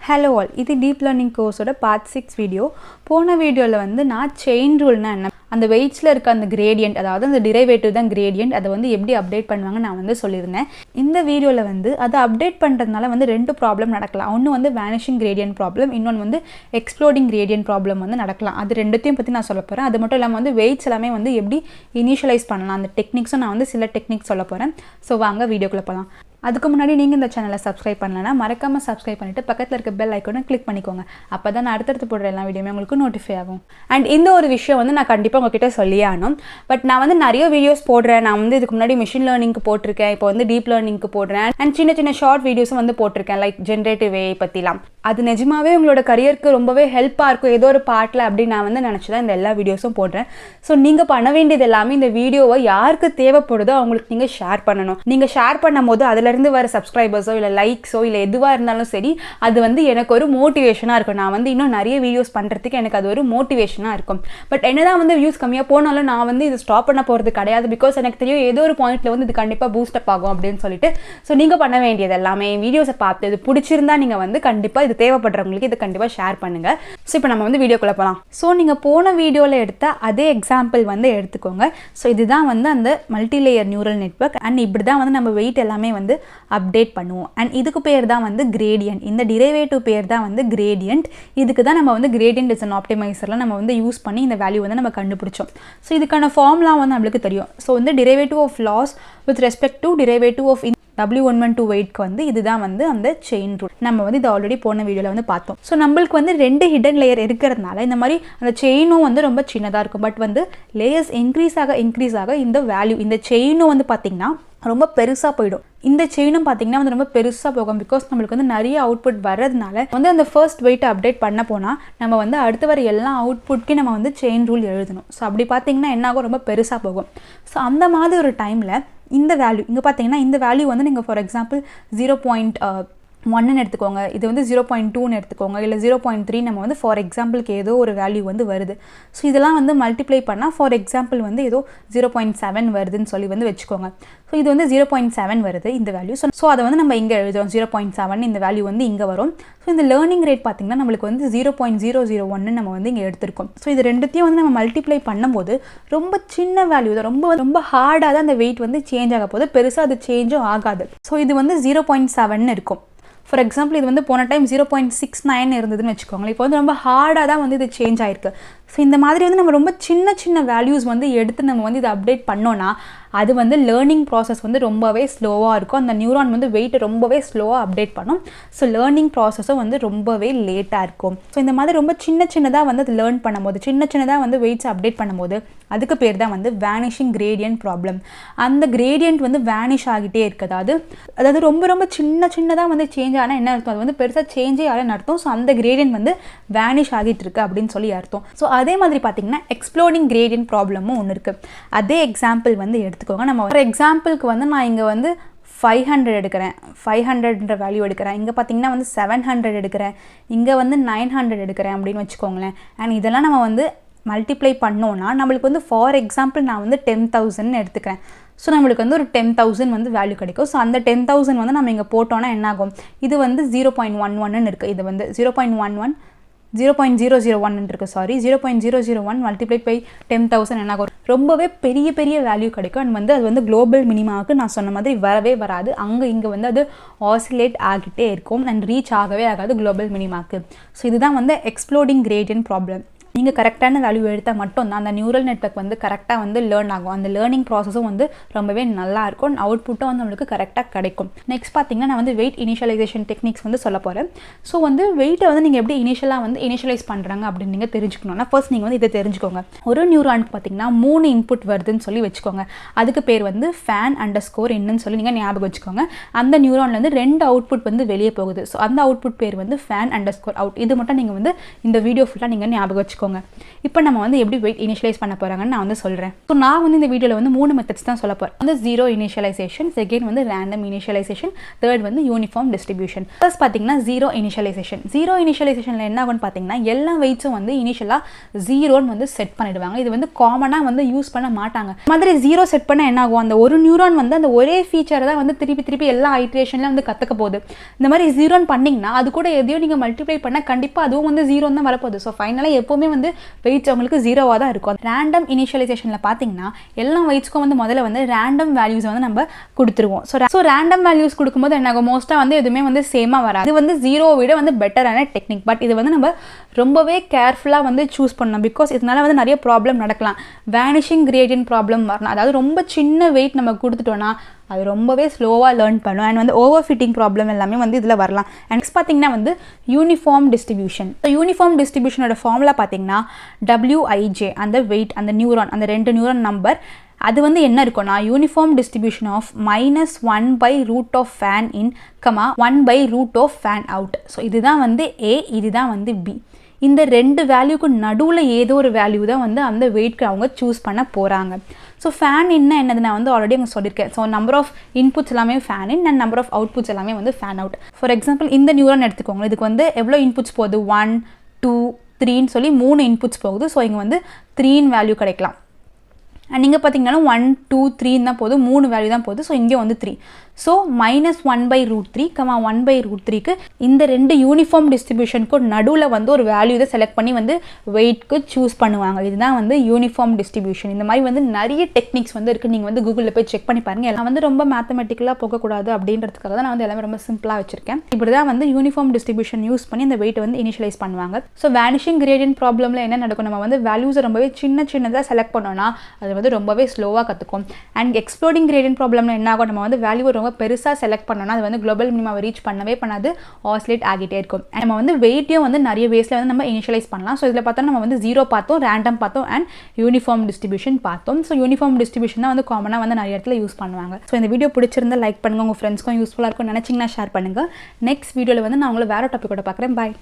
Hello all, this is Deep Learning course part 6 video. போன வீடியோல நான் செயின் ரூல்னா என்ன அந்த வெயிட்ஸ்ல இருக்க அந்த gradient அதாவது அந்த டெரிவேட்டிவ் தான் gradient அதை எப்படி அப்டேட் பண்ணுவாங்க நான் சொல்லிருந்தேன். இந்த வீடியோல அதை அப்டேட் பண்றதுனால ரெண்டு ப்ராப்ளம் நடக்கலாம். ஒன்னு vanishing gradient problem, இன்னொன்னு exploding gradient problem நடக்கலாம். அது ரெண்டுத்தையும் பத்தி நான் சொல்லப் போறேன். அது மட்டும் இல்லாம வெயிட்ஸ் எல்லாமே எப்படி இனிஷியலைஸ் பண்ணலாம் அந்த டெக்னிக்ஸும் நான் சில டெக்னிக்ஸ் சொல்லப் போறேன். சோ வாங்க வீடியோக்குள்ள போலாம். அதுக்கு முன்னாடி நீங்க இந்த சேனலை சப்ஸ்கிரைப் பண்ணலனா மறக்காம சப்ஸ்கிரைப் பண்ணிட்டு பக்கத்துல இருக்க பெல் ஐகானை கிளிக் பண்ணிக்கோங்க. அப்பதான் நான் அடுத்தடுத்து போடுற எல்லா வீடியோமே உங்களுக்கு நோட்டிஃபை ஆகும். அண்ட் இந்த ஒரு விஷயம் நான் கண்டிப்பா உங்ககிட்ட சொல்லியே ஆகணும். பட் நான் நிறைய வீடியோஸ் போடுறேன். நான் இதுக்கு முன்னாடி மெஷின் லேர்னிங்க்கு போட்டிருக்கேன். இப்போ டீப் லேர்னிங்க்கு போடுறேன். அண்ட் சின்ன சின்ன ஷார்ட் வீடியோஸும் போட்டிருக்கேன். லைக் ஜெனரேட்டிவ் ஏஐ பத்திலாம். அது நிஜமாவே உங்களோட கரியருக்கு ரொம்பவே ஹெல்ப்பா இருக்கும் ஏதோ ஒரு பார்ட்ல அப்படி நான் நினைச்சுதான் இந்த எல்லா வீடியோஸும் போடுறேன். ஸோ நீங்க பண்ண வேண்டியது எல்லாமே இந்த வீடியோவை யாருக்கு தேவைப்படுதோ அவங்களுக்கு நீங்க ஷேர் பண்ணணும். நீங்க ஷேர் பண்ணும்போது அதுல இருந்து வர சப்ஸ்கிரைபர்ஸோ இல்ல லைக்ஸோ இல்ல எதுவா இருந்தாலும் சரி அது எனக்கு ஒரு மோட்டிவேஷனா இருக்கும். நான் இன்னும் நிறைய வீடியோஸ் பண்றதுக்கு எனக்கு அது ஒரு மோட்டிவேஷனா இருக்கும். பட் என்னதான் வியூஸ் கம்மியா போனாலும் நான் இது ஸ்டாப் பண்ண போறது கிடையாது. பிகாஸ் எனக்கு தெரியும் ஏதோ ஒரு பாயிண்ட்ல இது கண்டிப்பா பூஸ்ட் அப் ஆகும் அப்படின்னு சொல்லிட்டு. ஸோ நீங்க பண்ண வேண்டியது எல்லாமே வீடியோஸை பார்த்து இது பிடிச்சிருந்தா நீங்க கண்டிப்பா இது தேவைப்படுறவங்களுக்கு இது கண்டிப்பா ஷேர் பண்ணுங்க. ஸோ இப்போ நம்ம வீடியோக்குள்ள போகலாம். ஸோ நீங்க போன வீடியோல எடுத்த அதே எக்ஸாம்பிள் எடுத்துக்கோங்க. ஸோ இதுதான் அந்த multi layer neural network. And இப்படிதான் நம்ம வெயிட் எல்லாமே அப்டேட் பண்ணுவோம். அண்ட் இதுக்கு பேர் தான் கிரேடியன்ட். இந்த டிரைவேட்டிவ் பேர் தான் கிரேடியன்ட். இதுக்கு தான் நம்ம கிரேடியன்ட் இஸ் அன் ஆப்டிமைசர்ல நம்ம யூஸ் பண்ணி இந்த வேல்யூ நம்ம கண்டுபிடிச்சோம். ஸோ இதுக்கான ஃபார்முலா நம்மளுக்கு தெரியும். So derivative of loss with respect to derivative of W112 வெயிட்க்கு இதுதான் அந்த செயின் ரூல். நம்ம இது ஆல்ரெடி போன வீடியோல பார்த்தோம். ஸோ நம்மளுக்கு ரெண்டு ஹிடன் லேயர் இருக்கிறதுனால இந்த மாதிரி அந்த செயினும் ரொம்ப சின்னதாக இருக்கும். பட் லேயர்ஸ் இன்க்ரீஸ் ஆக இந்த வேல்யூ இந்த செயினும் பார்த்தீங்கன்னா ரொம்ப பெருசாக போயிடும். இந்த செயினும் பார்த்தீங்கன்னா ரொம்ப பெருசாக போகும். பிகாஸ் நம்மளுக்கு நிறைய அவுட்புட் வர்றதுனால அந்த ஃபர்ஸ்ட் வெயிட்டை அப்டேட் பண்ண போனால் நம்ம அடுத்து வர எல்லா அவுட்புட்க்கு நம்ம செயின் ரூல் எழுதணும். ஸோ அப்படி பார்த்தீங்கன்னா என்ன ஆகும், ரொம்ப பெருசாக போகும். ஸோ அந்த மாதிரி ஒரு டைமில் இந்த வேல்யூ இங்கே பார்த்தீங்கன்னா இந்த வேல்யூ நீங்கள் ஃபார் எக்ஸாம்பிள் 0.1 எடுத்துக்கோங்க. இது 0.2 எடுத்துக்கோங்க. இல்லை 0.3 நம்ம ஃபார் எக்ஸாம்பிளுக்கு ஏதோ ஒரு வேல்யூ வருது. ஸோ இதெல்லாம் மல்டிப்ளை பண்ணால் ஃபார் எக்ஸாம்பிள் ஏதோ 0.7 வருதுன்னு சொல்லி வச்சுக்கோங்க. ஸோ இது 0.7 வருது இந்த வேல்யூ. ஸோ அதை நம்ம இங்கே எழுதுறோம் 0.7 இந்த வேல்யூ இங்கே வரும். ஸோ இந்த லேர்னிங் ரேட் பார்த்தீங்கன்னா நம்மளுக்கு 0.001 நம்ம இங்கே எடுத்திருக்கோம். ஸோ இது ரெண்டுத்தையும் நம்ம மல்டிப்ளை பண்ணும்போது ரொம்ப சின்ன வேல்யூ தான், ரொம்ப ரொம்ப ஹார்டாக தான் அந்த வெயிட் சேஞ்ச் ஆக போகுது. பெருசாக அது சேஞ்சும் ஆகாது. ஸோ இது 0.7 இருக்கும். ஃபார் எக்ஸாம்பிள் இது போன டைம் 0.69 இருந்ததுன்னு வச்சுக்கோங்களேன். இப்போ ரொம்ப ஹார்டாக தான் இது சேஞ்ச் ஆயிருக்கு. ஸோ இந்த மாதிரி நம்ம ரொம்ப சின்ன சின்ன வேல்யூஸ் எடுத்து நம்ம இதை அப்டேட் பண்ணோன்னா அது லேர்னிங் ப்ராசஸ் ரொம்பவே ஸ்லோவாக இருக்கும். அந்த நியூரான் வெயிட்டை ரொம்பவே ஸ்லோவாக அப்டேட் பண்ணும். ஸோ லேர்னிங் ப்ராசஸும் ரொம்பவே லேட்டாக இருக்கும். ஸோ இந்த மாதிரி ரொம்ப சின்ன சின்னதாக அது லேர்ன் பண்ணும்போது சின்ன சின்னதாக வெயிட்ஸ் அப்டேட் பண்ணும்போது அதுக்கு பேர் தான் வேனிஷிங் கிரேடியன்ட் ப்ராப்ளம். அந்த கிரேடியன்ட் வேனிஷ் ஆகிட்டே இருக்குது. அதாவது ரொம்ப ரொம்ப சின்ன சின்னதாக சேஞ்ச் ஆனால் என்ன அர்த்தம், அது பெருசாக சேஞ்சே ஆகலன்னு அர்த்தம். ஸோ அந்த கிரேடியன்ட் வேனிஷ் ஆகிட்டு இருக்கு அப்படின்னு சொல்லி அர்த்தம். ஸோ அதே மாதிரி பார்த்தீங்கன்னா எக்ஸ்ப்ளோடிங் கிரேடியன்ட் ப்ராப்ளமும் ஒன்று இருக்குது. அதே எக்ஸாம்பிள் எடுத்துக்கோங்க. நம்ம ஒரு எக்ஸாம்பிளுக்கு நான் இங்கே 500 எடுக்கிறேன், 500ன்ற வேல்யூ எடுக்கிறேன். இங்கே பார்த்தீங்கன்னா 700 எடுக்கிறேன், இங்கே 900 எடுக்கிறேன் அப்படின்னு வச்சுக்கோங்களேன். அண்ட் இதெல்லாம் நம்ம மல்டிப்ளை பண்ணோன்னா நம்மளுக்கு ஃபார் எக்ஸாம்பிள் நான் 10,000 எடுத்துக்கிறேன். ஸோ நம்மளுக்கு ஒரு 10,000 வேல்யூ கிடைக்கும். ஸோ அந்த 10,000 நம்ம இங்கே போட்டோன்னா என்ன ஆகும், இது 0.11 இருக்குது. இது 0.001 இருக்குது. சாரி 0.001 மல்டிப்ளைட் பை 10,000 என்ன ஆகும், ரொம்பவே பெரிய பெரிய வேல்யூ கிடைக்கும். அண்ட் அது குளோபல் மினிமாவுக்கு நான் சொன்ன மாதிரி வரவே வராது. அங்கே இங்கே அது ஆசிலேட் ஆகிட்டே இருக்கும் அண்ட் ரீச் ஆகவே ஆகாது குளோபல் மினிமாவுக்கு. ஸோ இதுதான் எக்ஸ்ப்ளோடிங் கிரேடியன்ட் ப்ராப்ளம். நீங்கள் கரெக்டான வேல்யூ எடுத்தால் மட்டும்தான் அந்த நியூரல் நெட்வொர்க் கரெக்டாக லேர்ன் ஆகும். அந்த லேர்னிங் ப்ராசஸும் ரொம்பவே நல்லா இருக்கும். அவுட்புட்டும் நம்மளுக்கு கரெக்டாக கிடைக்கும். நெக்ஸ்ட் பார்த்தீங்கன்னா நான் வெயிட் இனிஷியலைசேஷன் டெக்னிக்ஸ் சொல்ல போகிறேன். ஸோ வெயிட்டை நீங்கள் எப்படி இனிஷியலைஸ் பண்ணுறாங்க அப்படின்னு நீங்கள் தெரிஞ்சுக்கணும்னா ஃபர்ஸ்ட் நீங்கள் இதை தெரிஞ்சுக்கோங்க. ஒரு நியூரானுக்கு பார்த்தீங்கன்னா 3 இன்புட் வருதுன்னு சொல்லி வச்சுக்கோங்க. அதுக்கு பேர் fan _ என்னன்னு சொல்லி நீங்கள் ஞாபகம் வச்சுக்கோங்க. அந்த நியூரான்லேருந்து 2 அவுட்புட் வெளியே போகுது. ஸோ அந்த அவுட்புட் பேர் fan _ out. இது மட்டும் நீங்கள் இந்த வீடியோ ஃபுல்லாக நீங்கள் ஞாபகம் வச்சுக்கோங்க. வச்சுக்கோங்க. இப்போ நம்ம வந்து எப்படி வெயிட் இனிஷியலைஸ் பண்ண போகிறாங்கன்னு நான் வந்து சொல்கிறேன். ஸோ நான் வந்து இந்த வீடியோவில் வந்து 3 மெத்தட்ஸ் தான் சொல்ல போகிறேன். வந்து ஜீரோ இனிஷியலைசேஷன், செகண்ட் வந்து ரேண்டம் இனிஷியலைசேஷன், தேர்ட் வந்து யூனிஃபார்ம் டிஸ்ட்ரிபியூஷன். ஃபர்ஸ்ட் பார்த்தீங்கன்னா ஜீரோ இனிஷியலைசேஷன். ஜீரோ இனிஷியலைசேஷனில் என்ன ஆகும்னு பார்த்தீங்கன்னா எல்லா வெயிட்ஸும் வந்து இனிஷியலாக ஜீரோன்னு வந்து செட் பண்ணிடுவாங்க. இது வந்து காமனாக வந்து யூஸ் பண்ண மாட்டாங்க. மாதிரி ஜீரோ செட் பண்ண என்ன ஆகும், அந்த ஒரு நியூரான் வந்து அந்த ஒரே ஃபீச்சரை தான் வந்து திருப்பி எல்லா ஐட்ரேஷன்லையும் வந்து கற்றுக்க போகுது. இந்த மாதிரி ஜீரோன்னு பண்ணிங்கன்னா அது கூட எதையோ நீங்கள் மல்டிப்ளை பண்ணால் கண்டிப்பாக அதுவும் வந்து ஜீரோன்னு தான் வரப்போகுது. ஸோ ஃபைனலாக எப்போவுமே வந்து வெயிட்ஸ் அவங்களுக்கு ஜீரோவாக தான் இருக்கும். ரேண்டம் இனிஷியலைசேஷனில் பார்த்தீங்கன்னா எல்லா வெயிட்ஸ்க்கும் வந்து முதல்ல வந்து ரேண்டம் வேல்யூஸ் வந்து நம்ம கொடுத்துருவோம். ஸோ ரேண்டம் வேல்யூஸ் கொடுக்கும்போது என்ன ஆகும், மோஸ்ட்டாக வந்து எதுவுமே வந்து சேமாக வராது. இது வந்து ஜீரோவை விட வந்து பெட்டரான டெக்னிக். பட் இது வந்து நம்ம ரொம்பவே கேர்ஃபுல்லாக வந்து சூஸ் பண்ணணும். பிகாஸ் இதனால வந்து நிறைய ப்ராப்ளம் நடக்கலாம். வேனிஷிங் கிரேடியன்ட் ப்ராப்ளம் வரணும். அதாவது ரொம்ப சின்ன வெயிட் நம்ம கொடுத்துட்டோன்னா அது ரொம்பவே ஸ்லோவாக லேர்ன் பண்ணும். அண்ட் வந்து ஓவர் ஃபிட்டிங் ப்ராப்ளம் எல்லாமே வந்து இதில் வரலாம். அண்ட் நெக்ஸ்ட் பார்த்தீங்கன்னா வந்து யூனிஃபார்ம் டிஸ்ட்ரிபியூஷன். ஸோ யூனிஃபார்ம் டிஸ்ட்ரிபியூஷனோட ஃபார்முலா பார்த்தீங்கன்னா WIJ, அந்த வெயிட், அந்த நியூரான், அந்த 2 நியூரான் நம்பர், அது வந்து என்ன இருக்கும்னா uniform distribution of -1/√of fan in, 1/√of fan out. ஸோ இதுதான் வந்து A, இதுதான் வந்து B. இந்த 2 வேல்யூக்கு நடுவில் ஏதோ ஒரு வேல்யூ தான் வந்து அந்த வெயிட்க்கு அவங்க சூஸ் பண்ண போகிறாங்க. ஸோ ஃபேன் என்னது நான் வந்து ஆல்ரெடி அங்கே சொல்லியிருக்கேன். ஸோ நம்பர் ஆஃப் இன்புட்ஸ் எல்லாமே fan in and number of outputs எல்லாமே வந்து ஃபேன் அவுட். ஃபார் எக்ஸாம்பிள் இந்த நியூரான் எடுத்துக்கோங்க. இதுக்கு வந்து எவ்வளோ இன்புட்ஸ் போகுது, 1 2 3ன்னு சொல்லி 3 இன்புட்ஸ் போகுது. ஸோ இங்கே வந்து 3 வேல்யூ கிடைக்கலாம். அண்ட் நீங்கள் பார்த்தீங்கன்னா 1 2 3 தான் போகுது, 3 வேல்யூ தான் போகுது. ஸோ இங்கே வந்து 3. ஸோ -1/√3, 1/√3க்கு இந்த 2 யூனிஃபார்ம் டிஸ்ட்ரிபியூஷனுக்கும் நடுவில் வந்து ஒரு வேல்யூ இதை செலக்ட் பண்ணி வந்து வெயிட்க்கு சூஸ் பண்ணுவாங்க. இதுதான் வந்து யூனிஃபார்ம் டிஸ்ட்ரிபியூஷன். இந்த மாதிரி வந்து நிறைய டெக்னிக்ஸ் வந்து இருக்குது. நீங்கள் வந்து கூகுளில் போய் செக் பண்ணி பாருங்கள். எல்லாம் வந்து ரொம்ப மேத்தமெட்டிக்கலாக போகக்கூடாது அப்படின்றதுக்காக தான் நான் வந்து எல்லாமே ரொம்ப சிம்பிளாக வச்சிருக்கேன். இப்படி தான் வந்து யூனிஃபார்ம் டிஸ்ட்ரிபியூஷன் யூஸ் பண்ணி இந்த வெயிட்டை வந்து இனிஷியலைஸ் பண்ணுவாங்க. ஸோ வேனிஷிங் கிரேடியன்ட் ப்ராப்ளமில் என்ன நடக்கும், நம்ம வந்து வேல்யூஸை ரொம்பவே சின்னதாக செலக்ட் பண்ணோன்னா அது வந்து ரொம்பவே ஸ்லோவாக கற்றுக்கும். அண்ட் எக்ஸ்ப்ளோடிங் கிரேடியன்ட் ப்ராப்ளமில் என்ன ஆகும், நம்ம வந்து வேல்யூ ரொம்ப பெருசாக செலக்ட் பண்ணோன்னா அது வந்து குளோபல் மினிமம் ரீச் பண்ணவே பண்ணாது, ஆசிலேட் ஆகிட்டே இருக்கும். நம்ம வந்து வெயிட்டையும் வந்து நிறைய வேஸில் வந்து நம்ம இனிஷியலைஸ் பண்ணலாம். ஸோ இதில் பார்த்தோம் நம்ம வந்து ஜீரோ பார்த்தோம், ரேண்டம் பார்த்தோம், அண்ட் யூனிஃபார்ம் டிஸ்ட்ரிபியூஷன் பார்த்தோம். ஸோ யூனிஃபார்ம் டிஸ்ட்ரிபியூஷன் தான் வந்து காமனாக வந்து நிறைய இடத்துல யூஸ் பண்ணுவாங்க. ஸோ இந்த வீடியோ பிடிச்சிருந்தா லைக் பண்ணுங்கள், உங்கள் ஃப்ரெண்ட்ஸ்க்கும் யூஸ்ஃபுல்லாக இருக்கும் நினச்சிங்கன்னா ஷேர் பண்ணுங்கள். நெக்ஸ்ட் வீடியோவில் வந்து நான் உங்களை வேறு டாப்பிக்கோட பார்க்குறேன். பாய்.